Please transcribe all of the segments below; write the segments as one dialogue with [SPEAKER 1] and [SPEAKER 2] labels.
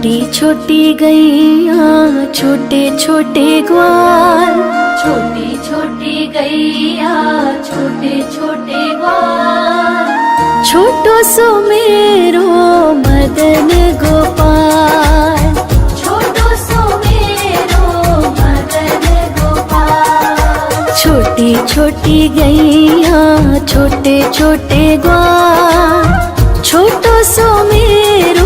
[SPEAKER 1] छोटी छोटी गैया छोटे छोटे ग्वाल,
[SPEAKER 2] छोटी छोटी गैया छोटे छोटे ग्वाल,
[SPEAKER 1] छोटो सो मेरो मदन गोपाल,
[SPEAKER 2] छोटो सो मेरो मदन गोपाल।
[SPEAKER 1] छोटी छोटी गैया छोटे छोटे ग्वाल, छोटो सो मेरो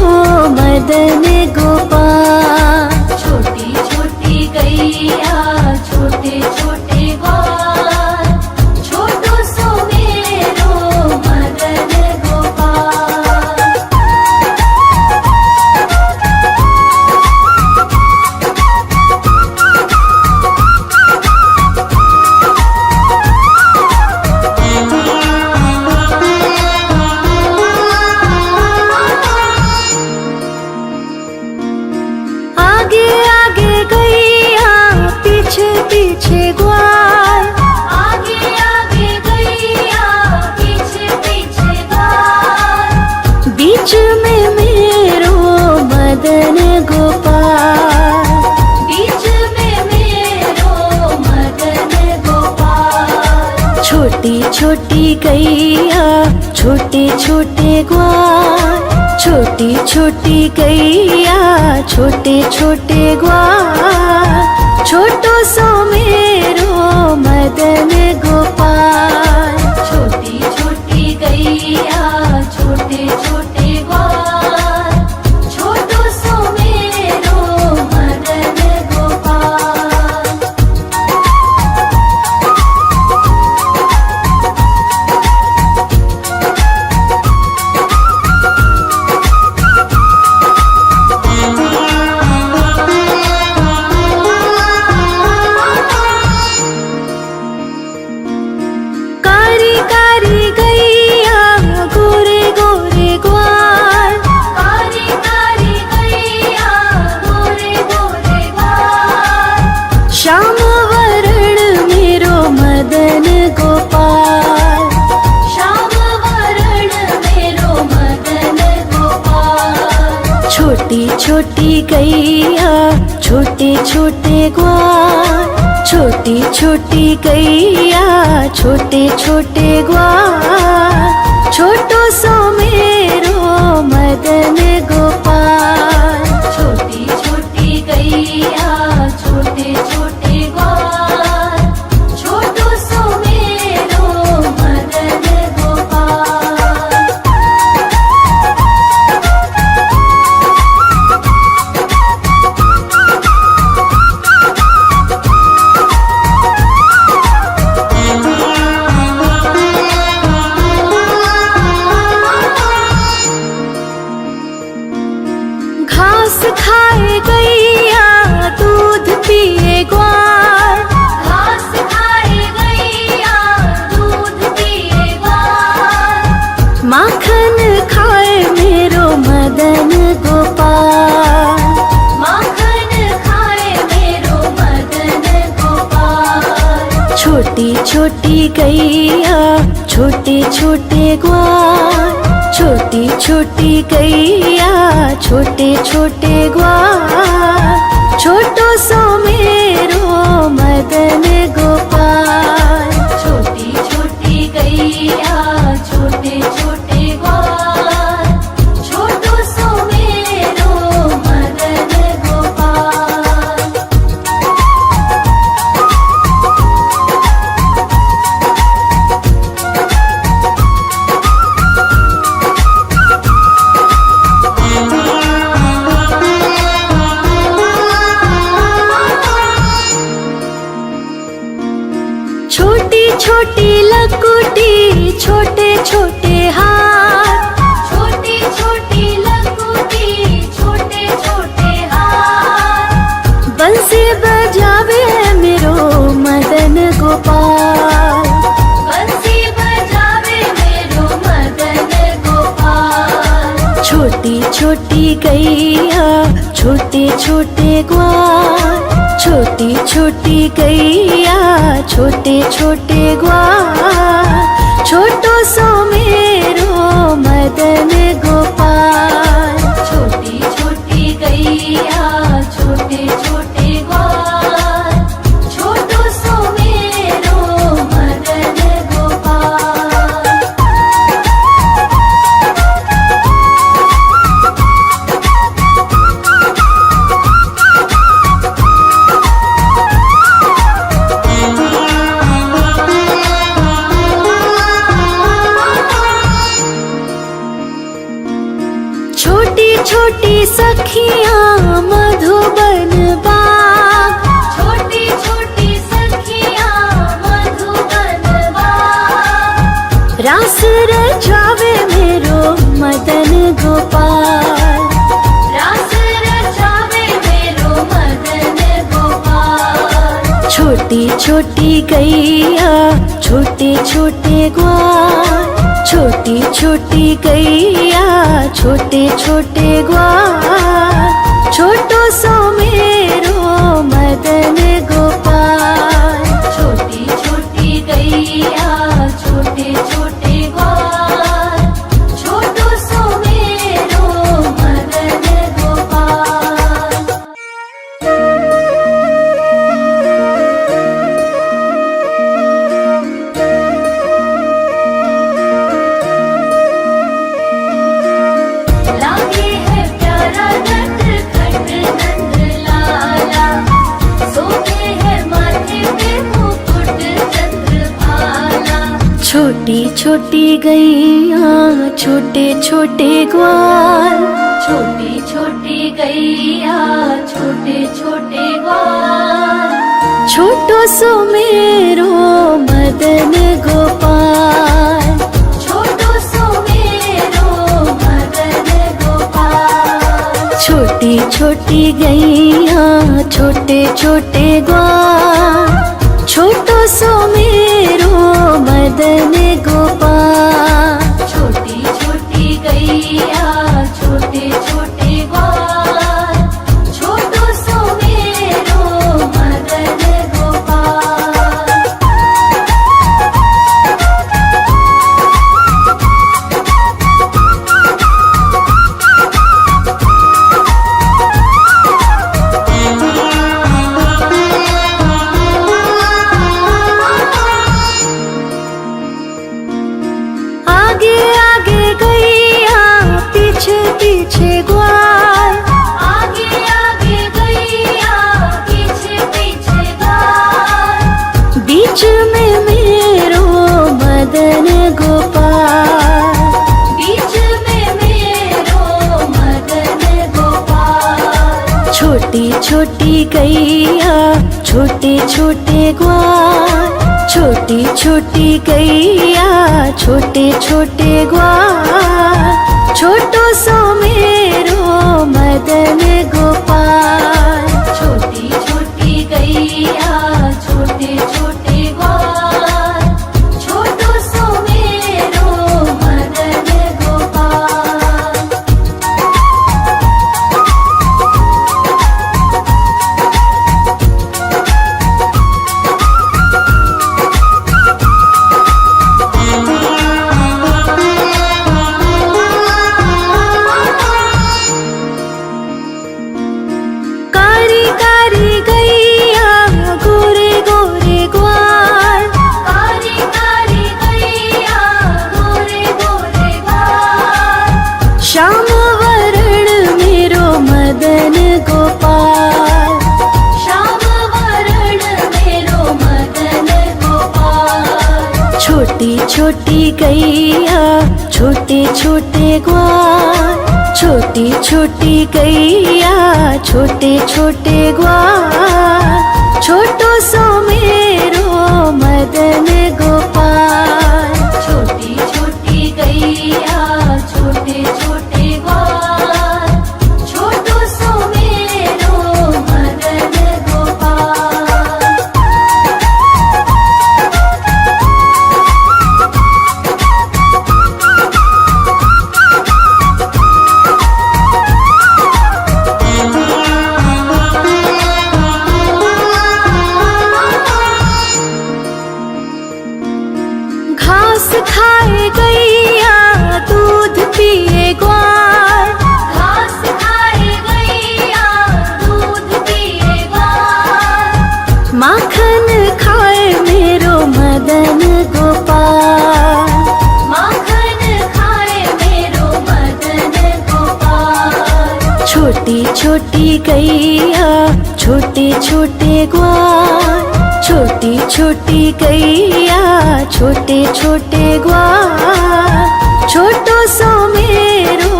[SPEAKER 1] मदन गोपाल।
[SPEAKER 2] छोटी छोटी गैया छोटे छोटे ग्वाल, छोटो सो मेरो मदन गोपाल।
[SPEAKER 1] आगे आगे गैया पीछे पीछे ग्वाल,
[SPEAKER 2] आगे आगे गैया पीछे पीछे ग्वाल,
[SPEAKER 1] बीच में मेरो मदन गोपाल,
[SPEAKER 2] बीच में मेरो मदन गोपाल।
[SPEAKER 1] छोटी छोटी गैया छोटे छोटे ग्वाल, छोटी छोटी गैया छोटे छोटे ग्वाल, छोटो सो मेरो मदन गोपाल।
[SPEAKER 2] छोटी छोटी गैया छोटे छोटे ग्वाल, छोटो सो मेरो मदन गोपाल।
[SPEAKER 1] कारी कारी गैया गोरे गोरे ग्वाल,
[SPEAKER 2] कारी कारी गैया गोरे गोरे ग्वाल,
[SPEAKER 1] श्याम वरण मेरो मदन गोपाल,
[SPEAKER 2] श्याम वरण मेरो मदन गोपाल।
[SPEAKER 1] छोटी छोटी गैया छोटे छोटे ग्वाल, छोटी छोटी गैया छोटे छोटे ग्वाल, छोटो सो मेरो मदन गोपाल।
[SPEAKER 2] छोटी छोटी गैया छोटे छोटे ग्वाल, छोटो सो मेरो मदन गोपाल।
[SPEAKER 1] घास खाए गैया दूध पिए ग्वाल,
[SPEAKER 2] घास खाए गैया दूध पिए ग्वाल,
[SPEAKER 1] माखन खाए मेरो मदन गोपाल,
[SPEAKER 2] माखन खाए मेरो मदन गोपाल।
[SPEAKER 1] छोटी छोटी गैया छोटे छोटे ग्वाल, छोटी छोटी गैया छोटे छोटे ग्वाल, छोटो सो मेरो मदन गोपाल।
[SPEAKER 2] छोटी छोटी गैया छोटे छोटे ग्वाल, छोटो सो मेरो मदन गोपाल।
[SPEAKER 1] छोटी छोटी लकुटी छोटे छोटे हाथ,
[SPEAKER 2] छोटी छोटी लकुटी छोटे छोटे हाथ,
[SPEAKER 1] बंसी बजावे मेरो मदन गोपाल,
[SPEAKER 2] बंसी बजावे मेरो मदन गोपाल।
[SPEAKER 1] छोटी छोटी गैया छोटे छोटे ग्वाल, छोटी छोटी गैया छोटे छोटे ग्वाल, छोटो सो मेरो मदन गोपाल।
[SPEAKER 2] छोटी छोटी गैया
[SPEAKER 1] रास रचावे मेरो मदन गोपाल।
[SPEAKER 2] रास रचावे मेरो मदन गोपाल।
[SPEAKER 1] छोटी छोटी गैया छोटे छोटे ग्वाल, छोटी छोटी गैया छोटे छोटे ग्वाल, छोटो सो मेरो मदन गोपाल।
[SPEAKER 2] छोटी छोटी गैया छोटे छोटे ग्वाल, छोटो सो मेरो मदन गोपाल। लागे है प्यारा नटखट नंद लाला, सोते है माथे पे मुकुट चंद्रभाला।
[SPEAKER 1] छोटी छोटी गैया छोटे छोटे ग्वाल,
[SPEAKER 2] छोटी छोटी गैया छोटे छोटे ग्वाल,
[SPEAKER 1] छोटो सो मेरो मदन गोपाल।
[SPEAKER 2] छोटो सो मेरो मदन गोपाल।
[SPEAKER 1] छोटी छोटी गैया छोटे छोटे ग्वाल, छोटो सो मेरो मदन गोपाल।
[SPEAKER 2] छोटी छोटी गैया छोटे छोटे ग्वाल, छोटो सो मेरो मदन गोपाल।
[SPEAKER 1] आगे आगे गैया पीछे पीछे ग्वाल,
[SPEAKER 2] आगे आगे गैया पीछे पीछे ग्वाल,
[SPEAKER 1] बीच में मेरो मदन गोपाल।
[SPEAKER 2] बीच में मेरो मदन गोपाल।
[SPEAKER 1] छोटी छोटी गैया छोटे छोटे ग्वाल, छोटी छोटी गैया छोटे छोटे ग्वाल, छोटो सो मेरो मदन गोपाल।
[SPEAKER 2] छोटी छोटी गैया छोटे छोटे ग्वाल, छोटो सो मेरो मदन गोपाल।
[SPEAKER 1] कारी कारी गैया गोरे गोरे ग्वाल,
[SPEAKER 2] कारी कारी गैया गोरे गोरे ग्वाल,
[SPEAKER 1] श्याम वरण मेरो मदन गोपाल।
[SPEAKER 2] श्याम वरण मेरो मदन गोपाल।
[SPEAKER 1] छोटी छोटी गैया छोटे छोटे ग्वाल, छोटी छोटी गैया छोटे छोटे ग्वाल, छोटो सो मेरो मदन गोपाल।
[SPEAKER 2] छोटी छोटी गैया छोटे छोटे ग्वाल, छोटो सो मेरो मदन गोपाल।
[SPEAKER 1] घास खाए गैया दूध पिए ग्वाल,
[SPEAKER 2] घास खाए गैया दूध पिए ग्वाल,
[SPEAKER 1] माखन खाए मेरो मदन गोपाल।
[SPEAKER 2] माखन खाए मेरो मदन गोपाल।
[SPEAKER 1] छोटी छोटी गैया छोटे छोटे ग्वाल, छोटी छोटी गैया छोटे छोटे ग्वाल, छोटो सो मेरो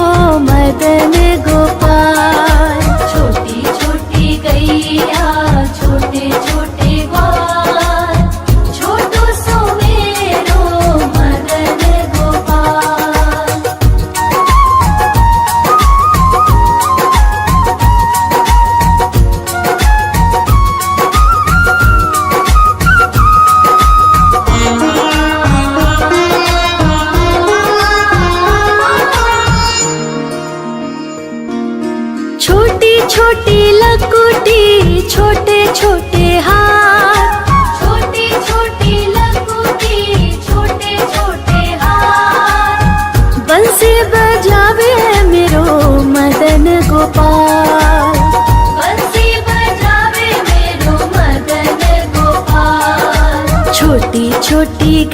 [SPEAKER 1] मदन गोपाल।
[SPEAKER 2] छोटी छोटी गैया छोटे छोटे ग्वाल, छोटो सो मेरो मदन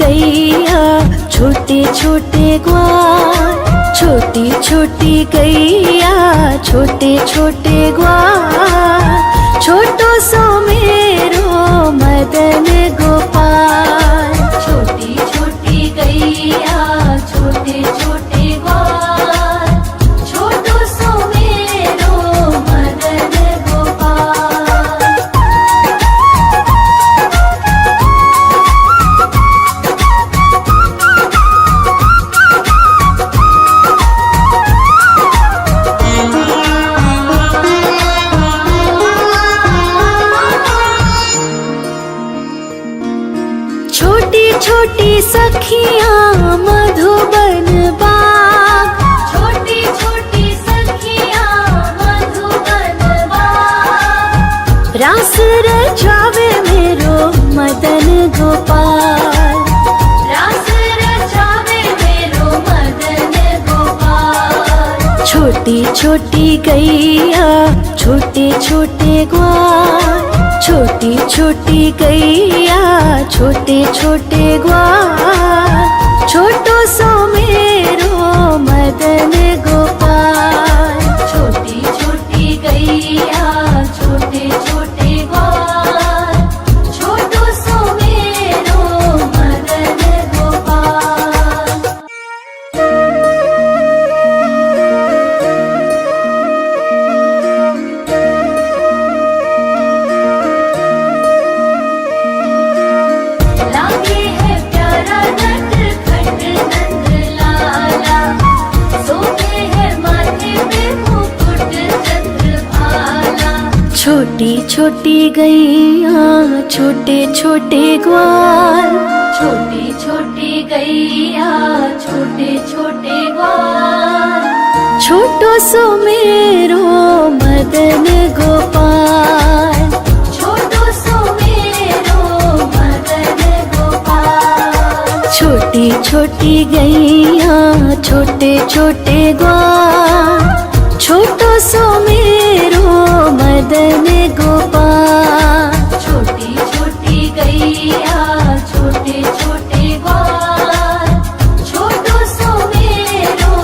[SPEAKER 1] गैया छोटे छोटे ग्वाल, छोटी छोटी गैया छोटे छोटे ग्वाल, छोटो सो मेरो मदन गोपाल।
[SPEAKER 2] छोटी छोटी गैया छोटे छोटे ग्वाल, छोटो सो मेरो मदन गोपाल।
[SPEAKER 1] छोटी छोटी सखियाँ मधुबन बाग,
[SPEAKER 2] छोटी छोटी सखियाँ मधुबन बाग,
[SPEAKER 1] रास रचावे मेरो मदन गोपाल।
[SPEAKER 2] रास रचावे मेरो मदन गोपाल।
[SPEAKER 1] छोटी छोटी गैया छोटे छोटे ग्वाल, छोटी छोटी गैया छोटे छोटे ग्वाल, छोटो सो मेरो मदन गोपाल।
[SPEAKER 2] छोटी छोटी गैया छोटे छोटे ग्वाल, छोटो सो मेरो मदन गोपाल। लागे है प्यारा नटखट नंद लाला, सोते है माथे पे मुकुट चंद्रभाला।
[SPEAKER 1] छोटी छोटी गैया छोटे छोटे ग्वाल,
[SPEAKER 2] छोटी छोटी गैया छोटे छोटे ग्वाल,
[SPEAKER 1] छोटो सो मेरो मदन गोपाल।
[SPEAKER 2] छोटो सो मेरो मदन गोपाल।
[SPEAKER 1] छोटी छोटी गैया छोटे छोटे ग्वाल, छोटो सो मेरो मदन गोपाल।
[SPEAKER 2] छोटी छोटी गैया छोटे छोटे ग्वाल, छोटो सो मेरो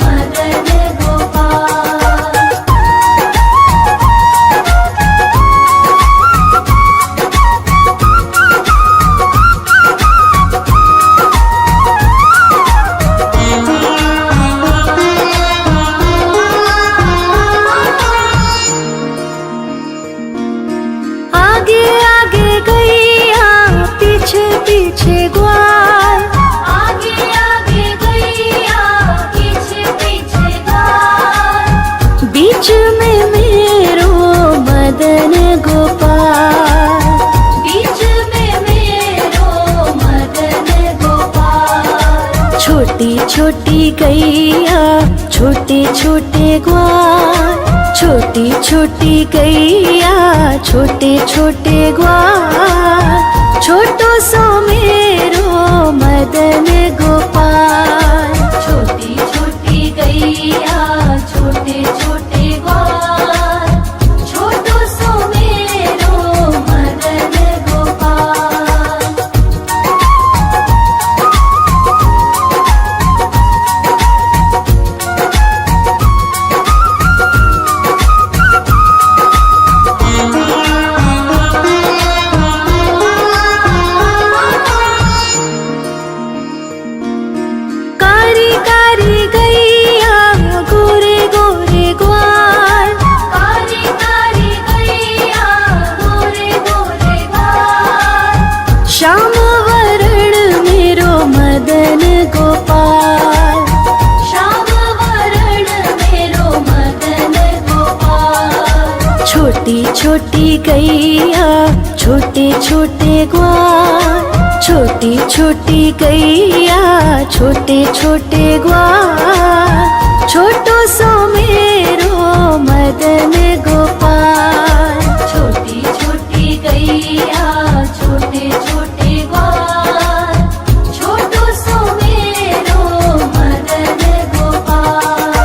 [SPEAKER 2] मदन गोपाल।
[SPEAKER 1] आगे आगे गैया पीछे पीछे ग्वाल,
[SPEAKER 2] आगे आगे गैया पीछे पीछे ग्वाल,
[SPEAKER 1] बीच में मेरो मदन गोपाल।
[SPEAKER 2] बीच में मेरो मदन गोपाल।
[SPEAKER 1] छोटी छोटी गैया छोटे छोटे ग्वाल, छोटी छोटी गैया छोटे छोटे ग्वाल, छोटो सो मेरो मदन गोपाल।
[SPEAKER 2] छोटी छोटी गैया छोटे छोटे ग्वाल, छोटो सो मेरो मदन गोपाल।
[SPEAKER 1] कारी कारी गैया गोरे गोरे ग्वाल,
[SPEAKER 2] कारी कारी गैया गोरे गोरे ग्वाल,
[SPEAKER 1] श्याम वरण मेरो मदन गोपाल।
[SPEAKER 2] श्याम वरण मेरो मदन गोपाल।
[SPEAKER 1] छोटी छोटी गैया छोटे छोटे ग्वाल, छोटी छोटी गैया छोटे छोटे ग्वाल, छोटो सो मेरो मदन गोपाल।
[SPEAKER 2] छोटी छोटी गैया छोटे छोटे ग्वाल, छोटो सो मेरो मदन गोपाल।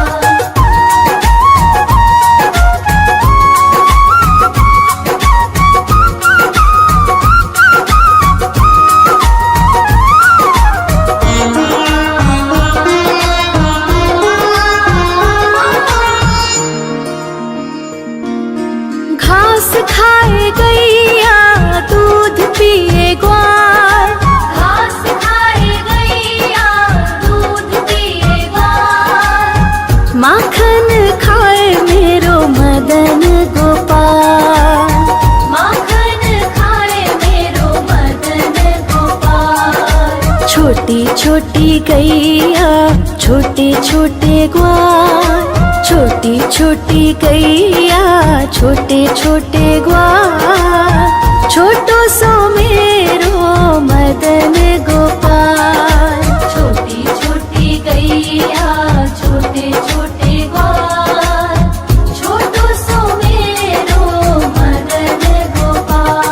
[SPEAKER 1] छोटी छोटी गैया छोटे छोटे ग्वाल, छोटी छोटी गैया छोटे छोटे ग्वाल, छोटो सो मेरो मदन गोपाल।
[SPEAKER 2] छोटी छोटी गैया छोटे छोटे ग्वाल, छोटो सो मेरो मदन गोपाल।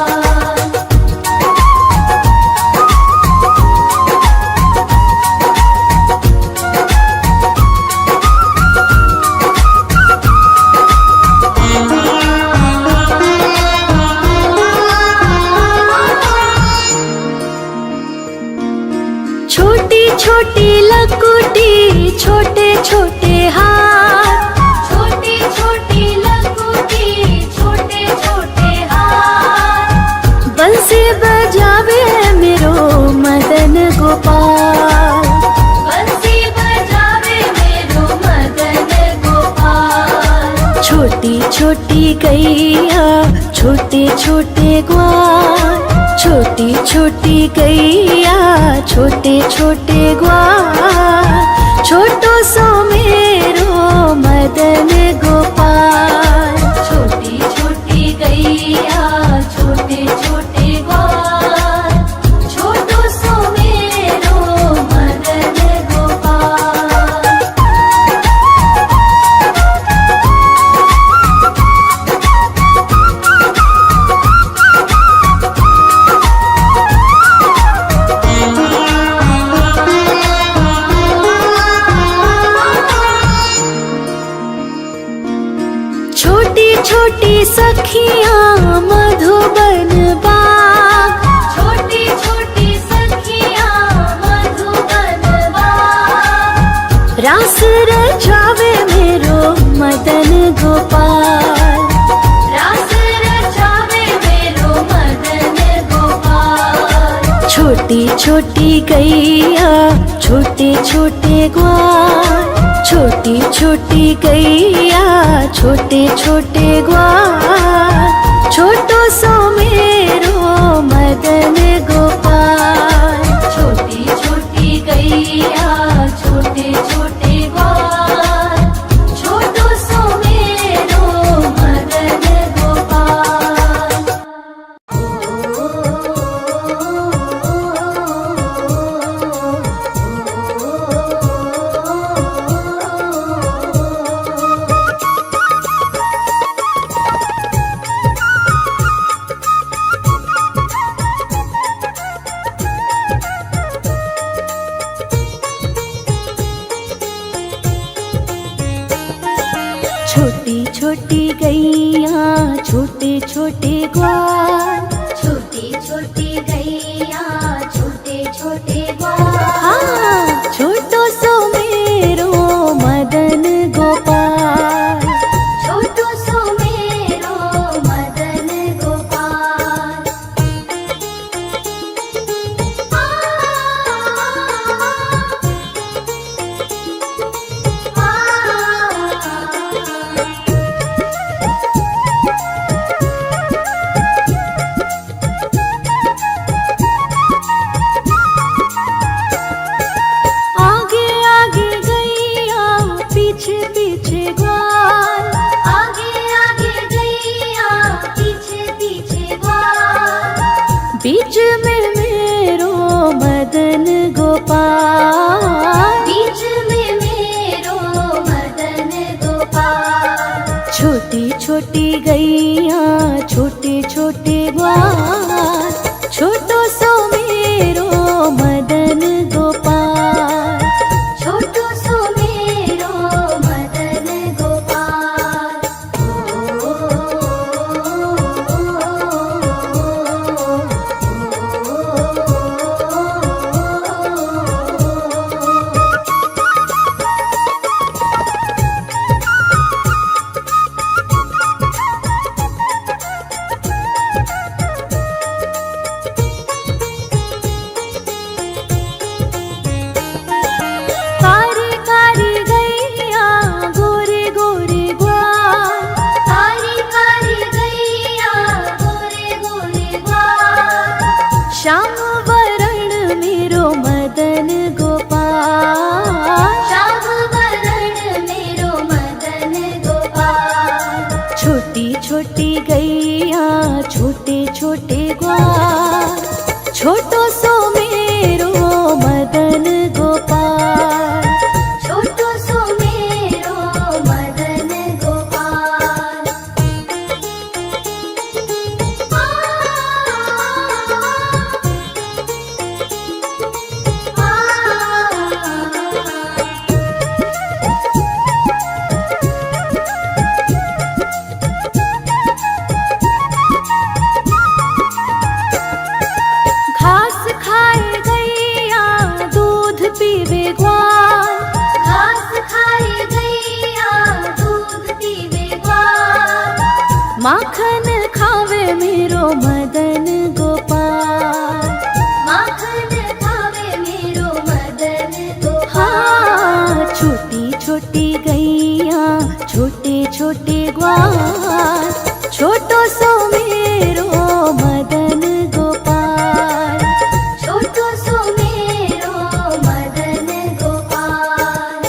[SPEAKER 1] छोटी छोटी लकुटी छोटे छोटे हाथ,
[SPEAKER 2] छोटी छोटी लकुटी छोटे छोटे हाथ,
[SPEAKER 1] बंसी बजावे मेरो मदन गोपाल।
[SPEAKER 2] बंसी बजावे मेरो मदन गोपाल।
[SPEAKER 1] छोटी छोटी गैया छोटे छोटे ग्वाल, छोटी छोटी गैया छोटे छोटे ग्वाल, छोटो सो मेरो मदन गोपाल।
[SPEAKER 2] छोटी छोटी गैया छोटे छोटे ग्वाल, छोटो सो मेरो मदन गोपाल।
[SPEAKER 1] छोटी छोटी सखियाँ मधुबन बाग,
[SPEAKER 2] छोटी छोटी सखियाँ मधुबन बाग,
[SPEAKER 1] रास रचावे मेरो मदन गोपाल।
[SPEAKER 2] रास रचावे मेरो मदन गोपाल।
[SPEAKER 1] छोटी छोटी गैया छोटे छोटे ग्वाल, छोटी छोटी गैया छोटे छोटे ग्वाल, छोटो सो मेरो मदन गोपाल।
[SPEAKER 2] छोटी छोटी गैया छोटे छोटे ग्वाल, छोटो सो मेरो मदन गोपाल।
[SPEAKER 1] छोटी छोटी गैया छोटे छोटे ग्वाल,
[SPEAKER 2] छोटी छोटी गैया छोटे छोटे ग्वाल,
[SPEAKER 1] हाँ छोटो सो मेरो मदन गोपाल।
[SPEAKER 2] छोटो सो मेरो मदन गोपाल।
[SPEAKER 1] मदन गोपाल।
[SPEAKER 2] श्याम वरण मेरो मदन गोपाल।
[SPEAKER 1] छोटी छोटी गैया छोटे छोटे ग्वाल, छोटो सो मेरो मदन गोपाल।
[SPEAKER 2] छोटो सो मेरो मदन गोपाल।
[SPEAKER 1] घास खाए गैया दूध पीवे ग्वाल,
[SPEAKER 2] घास खाए गैया दूध पीवे ग्वाल।
[SPEAKER 1] माखन खावे मेरो मदन गोपाल।
[SPEAKER 2] माखन खावे मेरो मदन गोपाल।
[SPEAKER 1] हाँ, छोटी छोटी गैया छोटे छोटे ग्वाल, छोटो सो मेरो मदन गोपाल।
[SPEAKER 2] छोटो सो मेरो मदन गोपाल।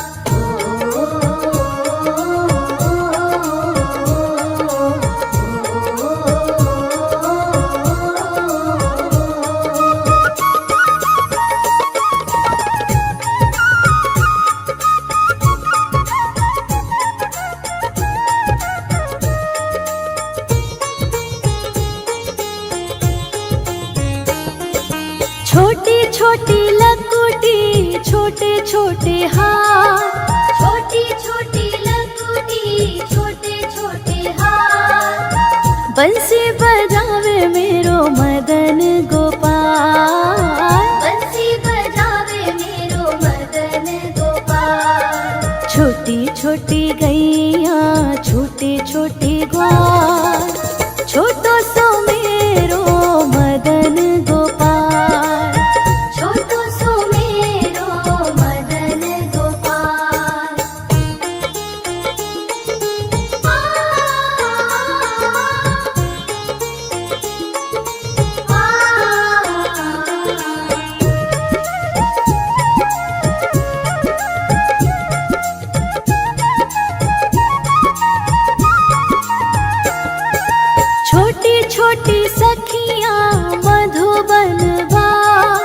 [SPEAKER 1] छोटी छोटी लकुटी छोटे छोटे हाथ,
[SPEAKER 2] छोटी छोटी लकुटी छोटे छोटे हाथ।
[SPEAKER 1] बंसी बजावे मेरो मदन गोपाल।
[SPEAKER 2] बंसी बजावे मेरो मदन गोपाल।
[SPEAKER 1] छोटी छोटी गैया छोटे छोटे ग्वाल, छोटो सो मेरो मदन गोपाल।
[SPEAKER 2] छोटो सो मेरो मदन गोपाल।
[SPEAKER 1] छोटी छोटी सखियाँ मधुबन बाग,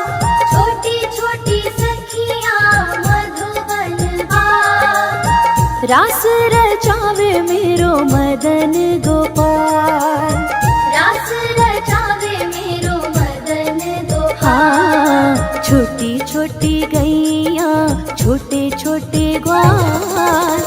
[SPEAKER 2] छोटी छोटी सखियाँ मधुबन बाग।
[SPEAKER 1] रास रचावे मेरो मदन गोपाल।
[SPEAKER 2] रास रचावे मेरो मदन गोपाल।
[SPEAKER 1] हाँ, छोटी छोटी गैया छोटे छोटे ग्वाल,